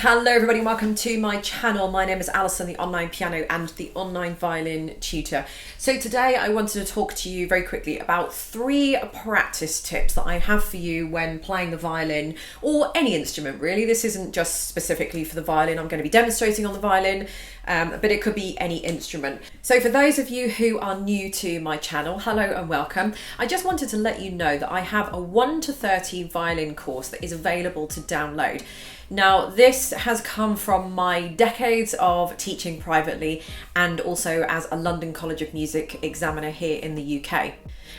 Hello everybody, welcome to my channel. My name is Alison, the online piano and the online violin tutor. So today I wanted to talk to you very quickly about 3 practice tips that I have for you when playing the violin or any instrument really. This isn't just specifically for the violin. I'm going to be demonstrating on the violin, but it could be any instrument. So for those of you who are new to my channel, hello and welcome. I just wanted to let you know that I have a 1 to 30 violin course that is available to download. Now, this has come from my decades of teaching privately and also as a London College of Music examiner here in the UK.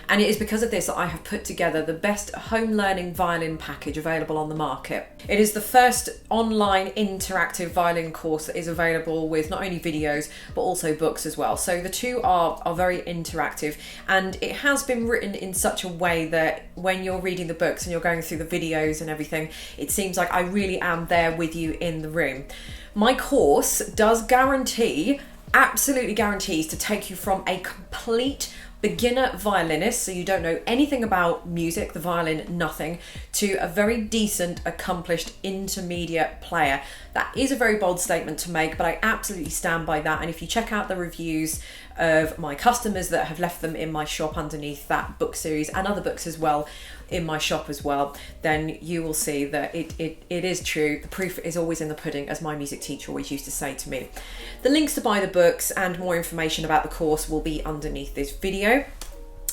And it is because of this that I have put together the best home learning violin package available on the market. It is the first online interactive violin course that is available with not only videos but also books as well. So the two are very interactive, and it has been written in such a way that when you're reading the books and you're going through the videos and everything, it seems like I really am there with you in the room. My course does absolutely guarantees to take you from a complete beginner violinist, so you don't know anything about music, the violin, nothing, to a very decent, accomplished intermediate player. That is a very bold statement to make, but I absolutely stand by that. And if you check out the reviews of my customers that have left them in my shop underneath that book series and other books as well in my shop as well, then you will see that it is true. The proof is always in the pudding, as my music teacher always used to say to me. The links to buy the books and more information about the course will be underneath this video.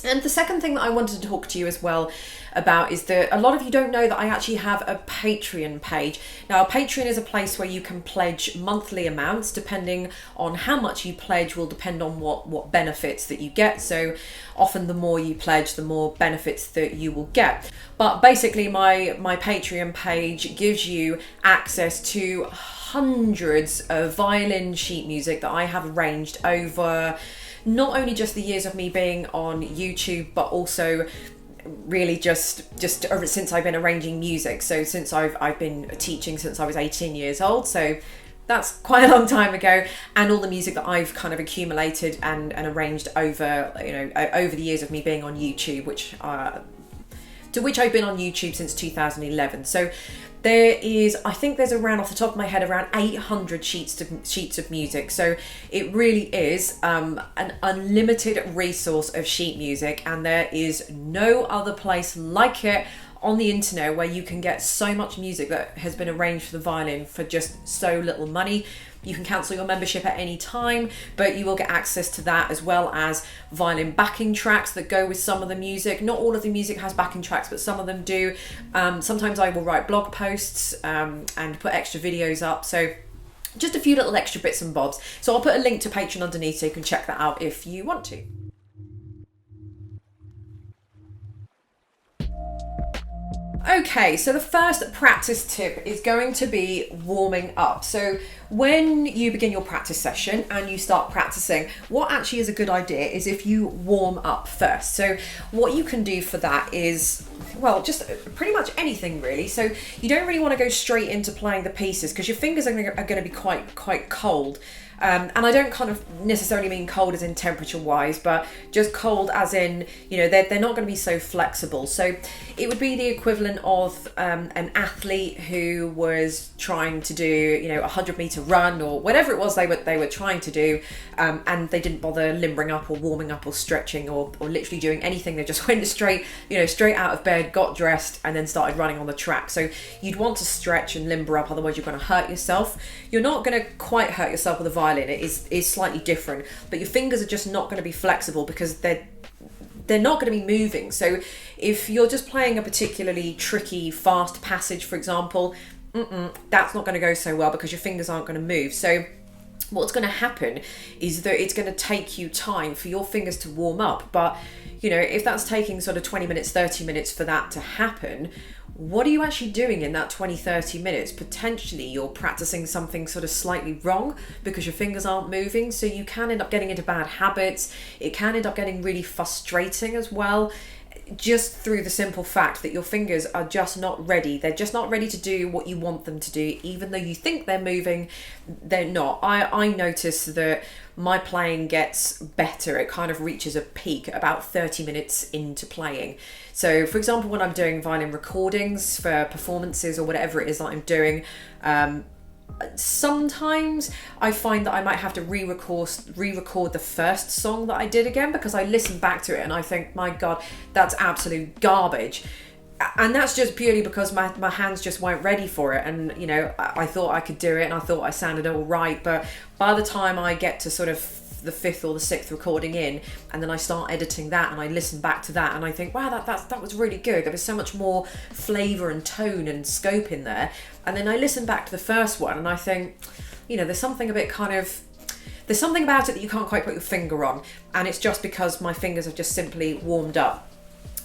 And the second thing that I wanted to talk to you as well about is that a lot of you don't know that I actually have a Patreon page. Now, Patreon is a place where you can pledge monthly amounts. Depending on how much you pledge will depend on what benefits that you get. So often the more you pledge, the more benefits that you will get. But basically my Patreon page gives you access to hundreds of violin sheet music that I have arranged over not only just the years of me being on YouTube, but also really just since I've been arranging music. So since I've been teaching since I was 18 years old, so that's quite a long time ago, and all the music that I've kind of accumulated and arranged over over the years of me being on YouTube, which I've been on YouTube since 2011. So there is, I think there's around, off the top of my head, around 800 sheets of music. So it really is an unlimited resource of sheet music, and there is no other place like it on the internet where you can get so much music that has been arranged for the violin for just so little money. You can cancel your membership at any time, but you will get access to that, as well as violin backing tracks that go with some of the music. Not all of the music has backing tracks, but some of them do. Sometimes I will write blog posts and put extra videos up. So just a few little extra bits and bobs. So I'll put a link to Patreon underneath so you can check that out if you want to. Okay, so the first practice tip is going to be warming up. So when you begin your practice session and you start practicing, what actually is a good idea is if you warm up first. So what you can do for that is, well, just pretty much anything really. So you don't really want to go straight into playing the pieces because your fingers are going to be quite cold. And I don't kind of necessarily mean cold as in temperature wise, but just cold as in, they're not going to be so flexible. So it would be the equivalent of an athlete who was trying to do, a 100-meter run or whatever it was they were trying to do, and they didn't bother limbering up or warming up or stretching or literally doing anything. They just went straight out of bed, got dressed, and then started running on the track. So you'd want to stretch and limber up, otherwise you're going to hurt yourself. You're not going to quite hurt yourself with a violin. It is slightly different, but your fingers are just not going to be flexible because they're not going to be moving. So if you're just playing a particularly tricky fast passage, for example, that's not going to go so well because your fingers aren't going to move. So what's going to happen is that it's going to take you time for your fingers to warm up. But if that's taking sort of 20 minutes, 30 minutes for that to happen, what are you actually doing in that 20-30 minutes? Potentially you're practicing something sort of slightly wrong because your fingers aren't moving. So you can end up getting into bad habits. It can end up getting really frustrating as well, just through the simple fact that your fingers are just not ready. They're just not ready to do what you want them to do. Even though you think they're moving, they're not. I notice that my playing gets better. It kind of reaches a peak about 30 minutes into playing. So for example, when I'm doing violin recordings for performances or whatever it is that I'm doing, Sometimes I find that I might have to re-record the first song that I did again, because I listen back to it and I think, my God, that's absolute garbage. And that's just purely because my hands just weren't ready for it. And, you know, I thought I could do it and I thought I sounded all right. But by the time I get to sort of the fifth or the sixth recording in, and then I start editing that and I listen back to that and I think, wow, that was really good. There was so much more flavour and tone and scope in there. And then I listen back to the first one and I think, you know, there's something about it that you can't quite put your finger on. And it's just because my fingers have just simply warmed up.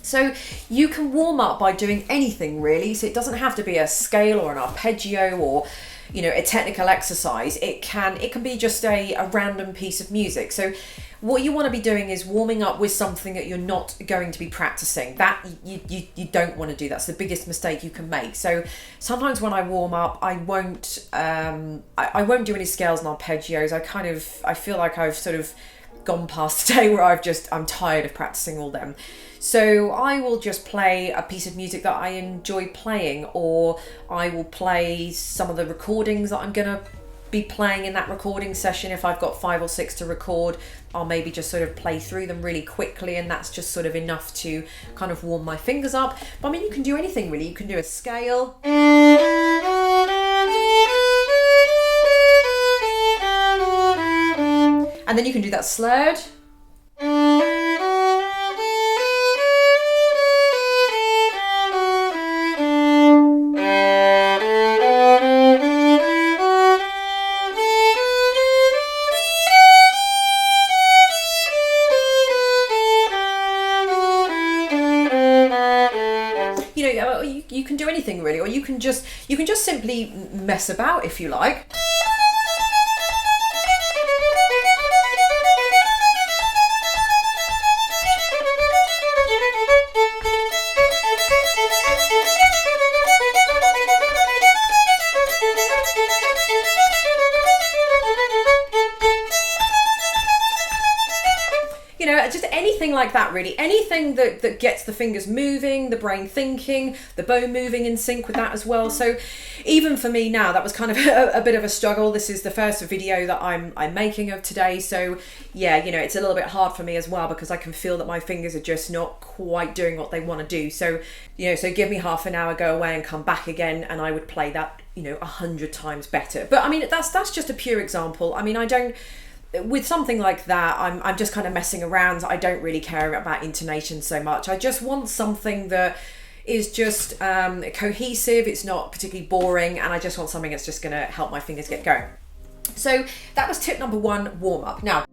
So you can warm up by doing anything really. So it doesn't have to be a scale or an arpeggio or, you know, a technical exercise. It can be just a random piece of music. So what you want to be doing is warming up with something that you're not going to be practicing. That you don't want to do. That's the biggest mistake you can make. So sometimes when I warm up, I won't do any scales and arpeggios. I feel like I've sort of gone past the day where I'm tired of practicing all them. So I will just play a piece of music that I enjoy playing, or I will play some of the recordings that I'm gonna be playing in that recording session. If I've got 5 or 6 to record, I'll maybe just sort of play through them really quickly, and that's just sort of enough to kind of warm my fingers up. But I mean, you can do anything really. You can do a scale. And then you can do that slurred. You know, you can do anything really, or you can just simply mess about if you like. You know, just anything like that really. Anything that gets the fingers moving, the brain thinking, the bow moving in sync with that as well. So even for me now, that was kind of a bit of a struggle. This is the first video that I'm making of today. So yeah, you know, it's a little bit hard for me as well, because I can feel that my fingers are just not quite doing what they want to do. So, you know, so give me half an hour, go away and come back again, and I would play that, you know, 100 times better. But I mean, that's just a pure example. I mean, with something like that, I'm just kind of messing around. I don't really care about intonation so much. I just want something that is just cohesive. It's not particularly boring, and I just want something that's just going to help my fingers get going. So that was tip number 1, warm up. Now,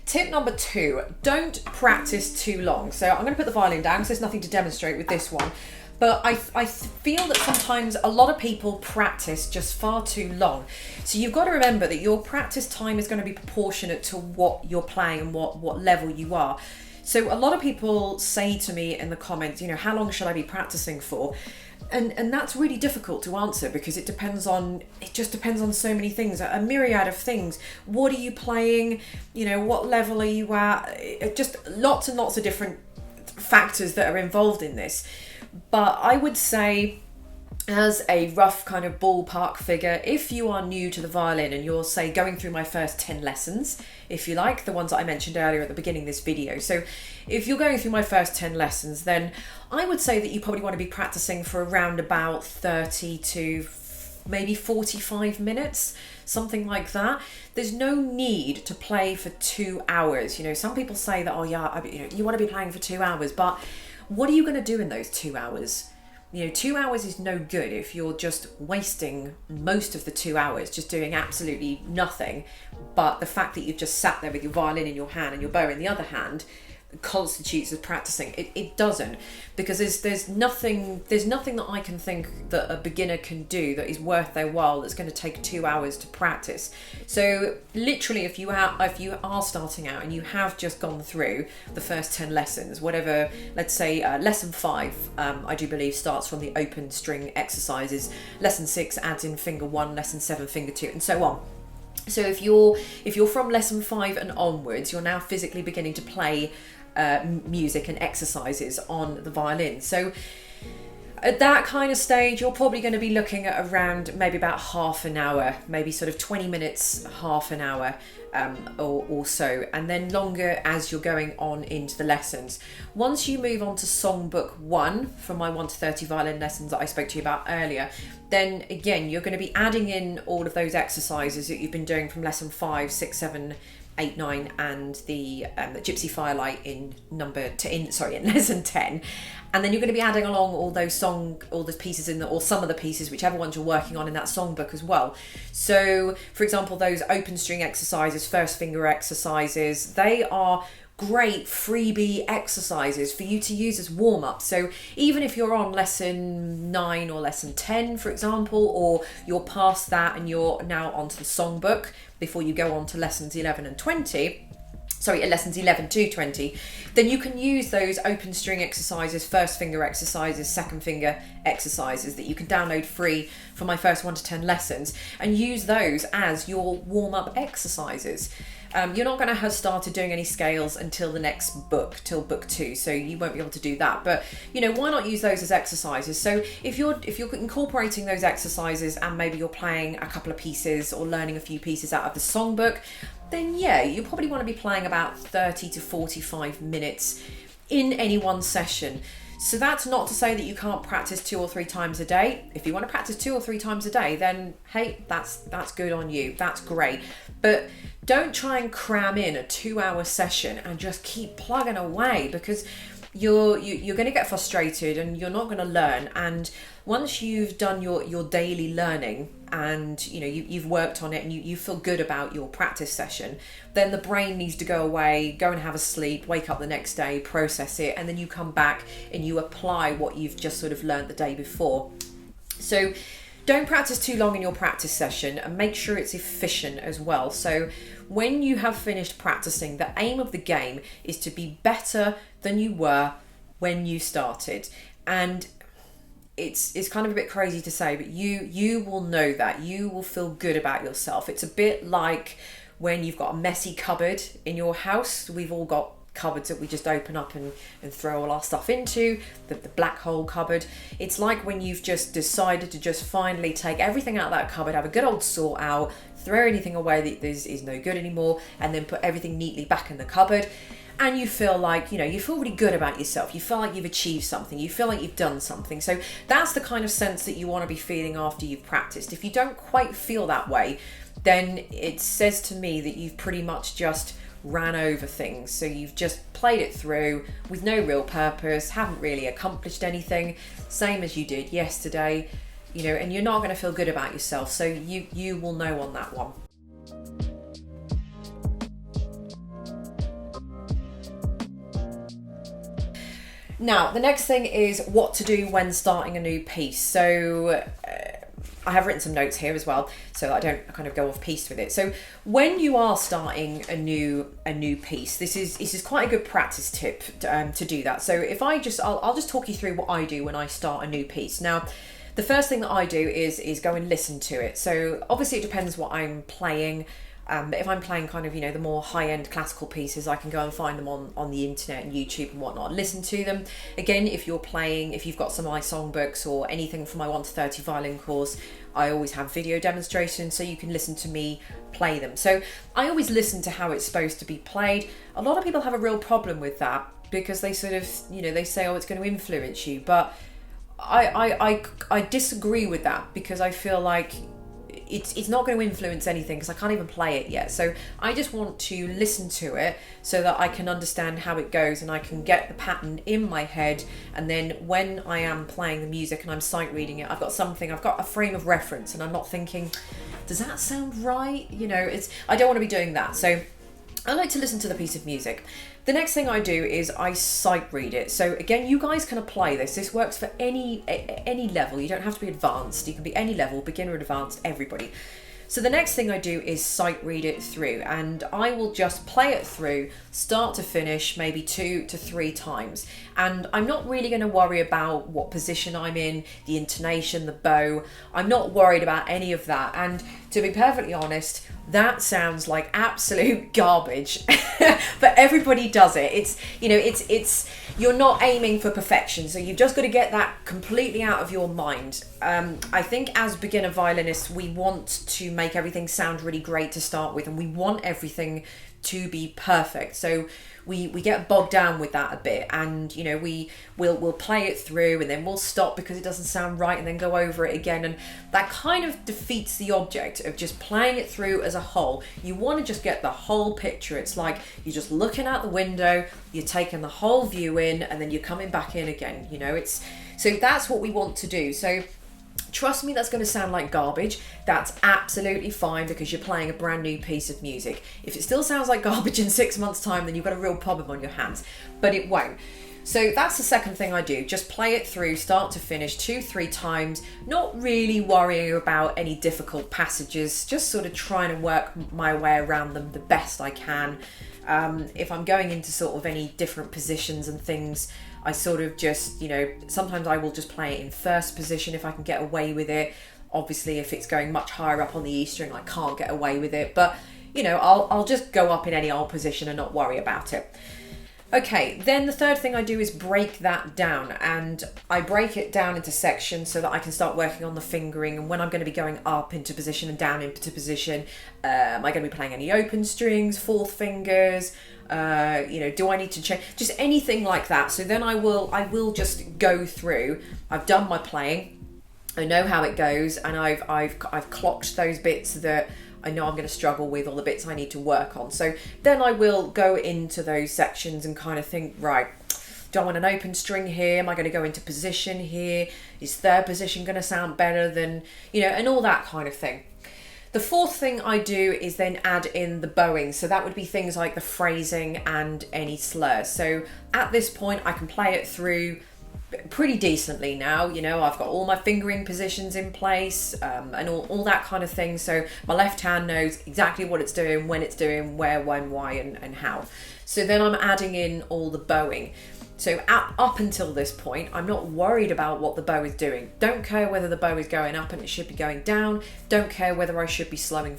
tip number 2, don't practice too long. So I'm going to put the violin down because there's nothing to demonstrate with this one. But I feel that sometimes a lot of people practice just far too long. So you've got to remember that your practice time is going to be proportionate to what you're playing and what level you are. So a lot of people say to me in the comments, you know, how long should I be practicing for? And that's really difficult to answer, because it just depends on so many things, a myriad of things. What are you playing? You know, what level are you at? Just lots and lots of different factors that are involved in this. But I would say, as a rough kind of ballpark figure, if you are new to the violin and you're, say, going through my first 10 lessons, if you like, the ones that I mentioned earlier at the beginning of this video. So if you're going through my first 10 lessons, then I would say that you probably want to be practicing for around about 30 to maybe 45 minutes, something like that. There's no need to play for 2 hours. You know, some people say that, oh yeah, you know, you want to be playing for 2 hours, but what are you going to do in those 2 hours? You know, 2 hours is no good if you're just wasting most of the 2 hours just doing absolutely nothing. But the fact that you've just sat there with your violin in your hand and your bow in the other hand constitutes as practicing. It doesn't, because there's nothing that I can think that a beginner can do that is worth their while that's going to take 2 hours to practice. So literally, if you are starting out and you have just gone through the first 10 lessons, whatever, let's say lesson 5 I do believe starts from the open string exercises, lesson 6 adds in finger 1, lesson 7 finger 2, and so on. So if you're from lesson 5 and onwards, you're now physically beginning to play music and exercises on the violin. So at that kind of stage, you're probably going to be looking at around maybe about half an hour, maybe sort of 20 minutes, half an hour or so, and then longer as you're going on into the lessons. Once you move on to Songbook 1 from my 1 to 30 violin lessons that I spoke to you about earlier, then again, you're going to be adding in all of those exercises that you've been doing from lesson 5, 6, 7, 8, 9 and the Gypsy Firelight in lesson 10, and then you're going to be adding along all those pieces or some of the pieces, whichever ones you're working on in that songbook as well. So for example, those open string exercises, first finger exercises, they are great freebie exercises for you to use as warm-up. So even if you're on lesson 9 or lesson 10, for example, or you're past that and you're now onto the songbook before you go on to lessons 11 to 20, then you can use those open string exercises, first finger exercises, second finger exercises that you can download free for my first 1 to 10 lessons, and use those as your warm-up exercises. You're not going to have started doing any scales until the next book, till book 2, so you won't be able to do that. But why not use those as exercises? So if you're incorporating those exercises and maybe you're playing a couple of pieces or learning a few pieces out of the songbook, then yeah, you probably want to be playing about 30 to 45 minutes in any one session. So that's not to say that you can't practice 2 or 3 times a day. If you want to practice 2 or 3 times a day, then hey, that's good on you. That's great. But don't try and cram in a 2-hour session and just keep plugging away, because you're going to get frustrated and you're not going to learn. And once you've done your daily learning and you've worked on it and you feel good about your practice session, then the brain needs to go away, go and have a sleep, wake up the next day, process it, and then you come back and you apply what you've just sort of learned the day before. So don't practice too long in your practice session, and make sure it's efficient as well. So when you have finished practicing, the aim of the game is to be better than you were when you started. And it's kind of a bit crazy to say, but you will know that. You will feel good about yourself. It's a bit like when you've got a messy cupboard in your house. We've all got cupboards that we just open up and throw all our stuff into, the black hole cupboard. It's like when you've just decided to just finally take everything out of that cupboard, have a good old sort out, throw anything away that is no good anymore, and then put everything neatly back in the cupboard. And you feel like, you feel really good about yourself. You feel like you've achieved something. You feel like you've done something. So that's the kind of sense that you want to be feeling after you've practiced. If you don't quite feel that way, then it says to me that you've pretty much just ran over things. So you've just played it through with no real purpose, haven't really accomplished anything, same as you did yesterday, and you're not going to feel good about yourself. So you will know on that one. Now, the next thing is what to do when starting a new piece. So I have written some notes here as well, so that I don't kind of go off piece with it. So when you are starting a new piece, this is quite a good practice tip to do that. So if I'll just talk you through what I do when I start a new piece. Now, the first thing that I do is go and listen to it. So obviously it depends what I'm playing. But if I'm playing kind of, the more high-end classical pieces, I can go and find them on the internet and YouTube and whatnot, listen to them. Again, if you've got some of my songbooks or anything from my 1 to 30 violin course, I always have video demonstrations so you can listen to me play them. So I always listen to how it's supposed to be played. A lot of people have a real problem with that because they sort of, they say, oh, it's going to influence you. But I disagree with that, because I feel like it's not going to influence anything, because I can't even play it yet. So I just want to listen to it so that I can understand how it goes and I can get the pattern in my head. And then when I am playing the music and I'm sight reading it, I've got a frame of reference, and I'm not thinking, does that sound right? I don't want to be doing that. So I like to listen to the piece of music. The next thing I do is I sight read it. So again, you guys can apply this. This works for any level. You don't have to be advanced. You can be any level, beginner, advanced, everybody. So the next thing I do is sight read it through, and I will just play it through start to finish maybe 2 to 3 times. And I'm not really going to worry about what position I'm in, the intonation, the bow. I'm not worried about any of that. And to be perfectly honest, that sounds like absolute garbage. But everybody does it. It's you're not aiming for perfection, so you've just got to get that completely out of your mind. I think as beginner violinists, we want to make everything sound really great to start with, and we want everything to be perfect. So we get bogged down with that a bit, and we'll play it through and then we'll stop because it doesn't sound right and then go over it again, and that kind of defeats the object of just playing it through as a whole. You want to just get the whole picture. It's like you're just looking out the window, you're taking the whole view in, and then you're coming back in again. So that's what we want to do. So trust me, that's going to sound like garbage. That's absolutely fine because you're playing a brand new piece of music. If it still sounds like garbage in 6 months' time, then you've got a real problem on your hands, but it won't. So that's the second thing I do. Just play it through start to finish 2-3 times, not really worrying about any difficult passages, just sort of trying to work my way around them the best I can. If I'm going into sort of any different positions and things, I sort of just, sometimes I will just play it in first position if I can get away with it. Obviously, if it's going much higher up on the E string, I can't get away with it. But, I'll just go up in any old position and not worry about it. Okay, then the third thing I do is break that down, and I break it down into sections so that I can start working on the fingering and when I'm going to be going up into position and down into position. Am I going to be playing any open strings, fourth fingers? Do I need to change? Just anything like that. So then I will just go through. I've done my playing. I know how it goes, and I've clocked those bits that I know I'm going to struggle with, all the bits I need to work on. So then I will go into those sections and kind of think, right, do I want an open string here? Am I going to go into position here? Is third position going to sound better than, and all that kind of thing. The fourth thing I do is then add in the bowing. So that would be things like the phrasing and any slurs. So at this point, I can play it through pretty decently now. I've got all my fingering positions in place, and all that kind of thing. So my left hand knows exactly what it's doing, when it's doing, where, when, why, and how. So then I'm adding in all the bowing. So up until this point, I'm not worried about what the bow is doing. Don't care whether the bow is going up and it should be going down. Don't care whether I should be slurring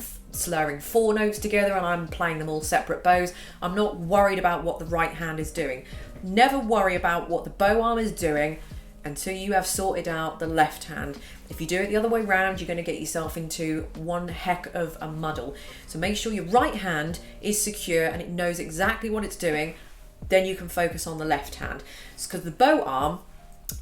4 notes together and I'm playing them all separate bows. I'm not worried about what the right hand is doing. Never worry about what the bow arm is doing until you have sorted out the left hand. If you do it the other way around, you're going to get yourself into one heck of a muddle. So make sure your right hand is secure and it knows exactly what it's doing. Then you can focus on the left hand. Because the bow arm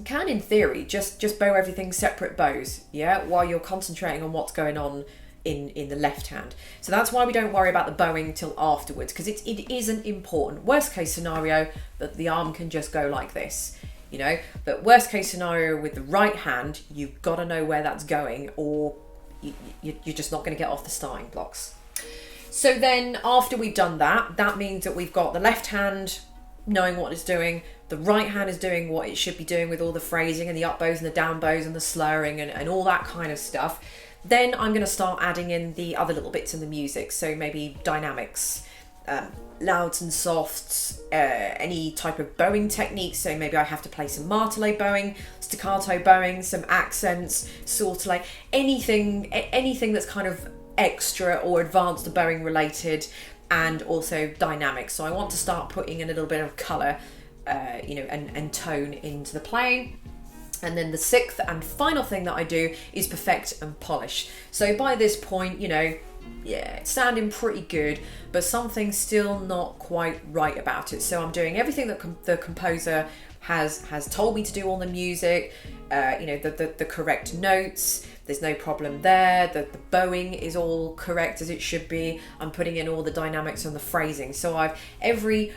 can, in theory, just bow everything separate bows, while you're concentrating on what's going on in the left hand. So that's why we don't worry about the bowing till afterwards, because it isn't important. Worst case scenario, that the arm can just go like this, But worst case scenario with the right hand, you've got to know where that's going, or you're just not going to get off the starting blocks. So then after we've done that, that means that we've got the left hand knowing what it's doing, the right hand is doing what it should be doing with all the phrasing and the up bows and the down bows and the slurring and all that kind of stuff. Then I'm going to start adding in the other little bits in the music, so maybe dynamics, louds and softs, any type of bowing technique. So maybe I have to play some martelé bowing, staccato bowing, some accents, sortelé, anything that's kind of extra or advanced bowing related, and also dynamics. So I want to start putting a little bit of colour, and tone into the playing. And then the sixth and final thing that I do is perfect and polish. So by this point, it's sounding pretty good, but something's still not quite right about it. So I'm doing everything that the composer has told me to do on the music, the correct notes. There's no problem there. The bowing is all correct as it should be. I'm putting in all the dynamics and the phrasing. So I've every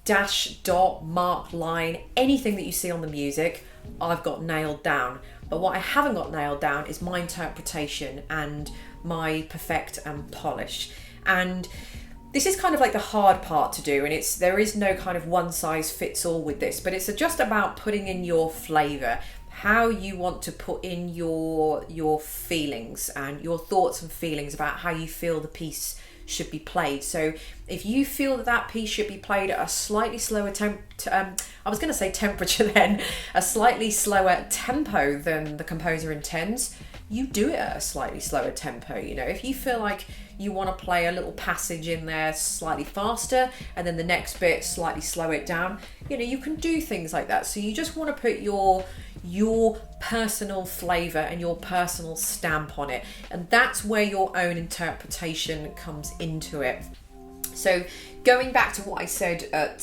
dash, dot, mark, line, anything that you see on the music, I've got nailed down. But what I haven't got nailed down is my interpretation and my perfect and polish. And this is kind of like the hard part to do, and there is no kind of one size fits all with this, but it's just about putting in your flavor, how you want to put in your feelings and your thoughts and feelings about how you feel the piece should be played. So if you feel that piece should be played at a slightly slower I was going to say temperature then, a slightly slower tempo than the composer intends, you do it at a slightly slower tempo. You know, if you feel like you want to play a little passage in there slightly faster and then the next bit slightly slow it down, you know, you can do things like that. So you just want to put your personal flavor and your personal stamp on it, and that's where your own interpretation comes into it. So going back to what I said at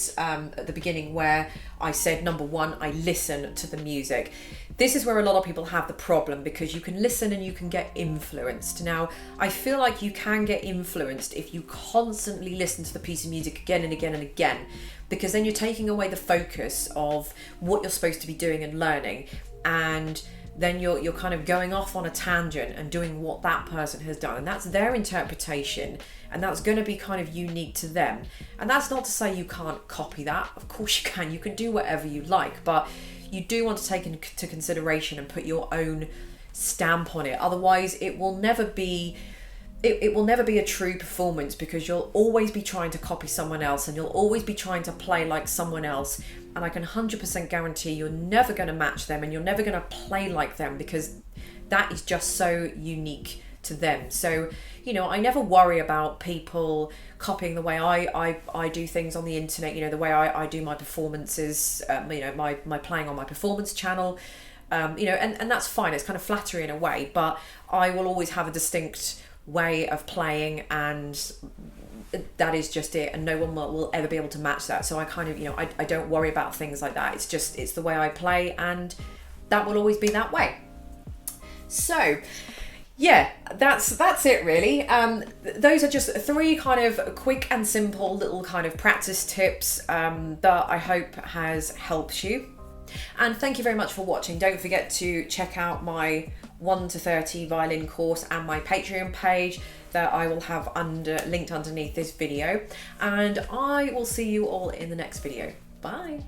the beginning, where I said, number one, I listen to the music. This is where a lot of people have the problem, because you can listen and you can get influenced. Now, I feel like you can get influenced if you constantly listen to the piece of music again and again and again, because then you're taking away the focus of what you're supposed to be doing and learning, and then you're kind of going off on a tangent and doing what that person has done, and that's their interpretation, and that's going to be kind of unique to them. And that's not to say you can't copy that. Of course you can do whatever you like, but you do want to take into consideration and put your own stamp on it. Otherwise it will never be a true performance, because you'll always be trying to copy someone else and you'll always be trying to play like someone else, and I can 100% guarantee you're never going to match them and you're never going to play like them, because that is just so unique to them. So, you know, I never worry about people copying the way I do things on the internet, you know, the way I do my performances, you know, my playing on my performance channel, you know, and that's fine. It's kind of flattery in a way, but I will always have a distinct way of playing, and that is just it, and no one will ever be able to match that. So I kind of, you know, I don't worry about things like that. It's the way I play, and that will always be that way. So yeah, that's it really. Those are just 3 kind of quick and simple little kind of practice tips that I hope has helped you. And thank you very much for watching. Don't forget to check out my 1 to 30 violin course and my Patreon page that I will have linked underneath this video. And I will see you all in the next video. Bye.